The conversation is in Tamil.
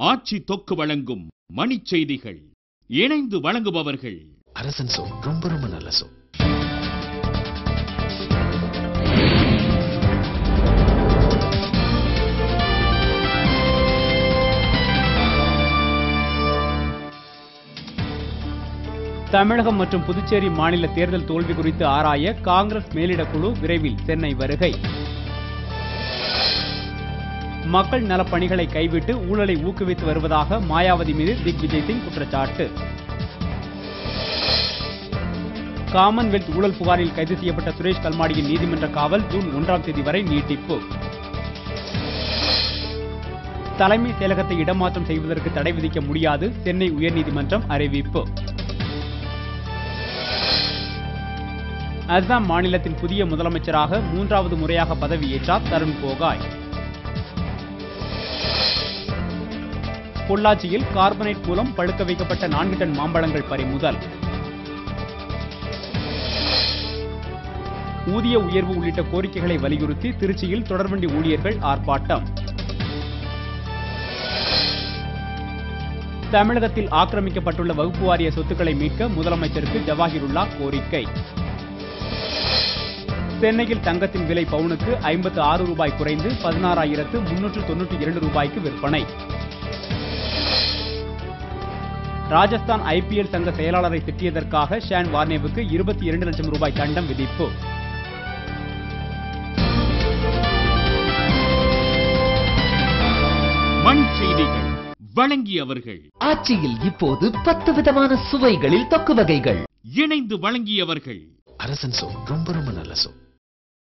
ஆட்சி தொக்கு வழங்கும் மணிச் செய்திகள். இணைந்து வழங்குபவர்கள் அரசன் சோ. ரொம்ப ரொம்ப நல்ல சோ. தமிழகம் மற்றும் புதுச்சேரி மாநில தேர்தல் தோல்வி குறித்து ஆராய காங்கிரஸ் மேலிட குழு விரைவில் சென்னை வருகை. மக்கள் நலப்பணிகளை கைவிட்டு ஊழலை ஊக்குவித்து வருவதாக மாயாவதி மீது திக்விஜய் சிங் குற்றச்சாட்டு. காமன்வெல்த் ஊழல் புகாரில் கைது செய்யப்பட்ட சுரேஷ் கல்மாடியின் நீதிமன்ற காவல் ஜூன் 1ஆம் தேதி வரை நீட்டிப்பு. தலைமை செயலகத்தை இடமாற்றம் செய்வதற்கு தடை விதிக்க முடியாது, சென்னை உயர்நீதிமன்றம் அறிவிப்பு. அசாம் மாநிலத்தின் புதிய முதலமைச்சராக 3வது முறையாக பதவியேற்றார் தருண் கோகாய். பொள்ளாச்சியில் கார்பனேட் மூலம் பழுக்க வைக்கப்பட்ட 4 டன் மாம்பழங்கள் பறிமுதல். ஊதிய உயர்வு உள்ளிட்ட கோரிக்கைகளை வலியுறுத்தி திருச்சியில் தொடர்வண்டி ஊழியர்கள் ஆர்ப்பாட்டம். தமிழகத்தில் ஆக்கிரமிக்கப்பட்டுள்ள வகுப்பு வாரிய சொத்துக்களை மீட்க முதலமைச்சருக்கு ஜவாஹிருல்லா கோரிக்கை. சென்னையில் தங்கத்தின் விலை பவுனுக்கு 56 ரூபாய் குறைந்து 16,392 ரூபாய்க்கு விற்பனை. ராஜஸ்தான் ஐபிஎல் சங்க செயலாளரை திட்டியதற்காக ஷான் வார்னேவுக்கு 22 லட்சம் ரூபாய் தண்டம் விதிப்பு. மணிச் செய்திகள் வழங்கியவர்கள் ஆட்சியில் இப்போது 10 விதமான சுவைகளில் தொக்கு வகைகள். இணைந்து வழங்கியவர்கள் அரசன் சோ. ரொம்ப ரொம்ப நல்ல சோ.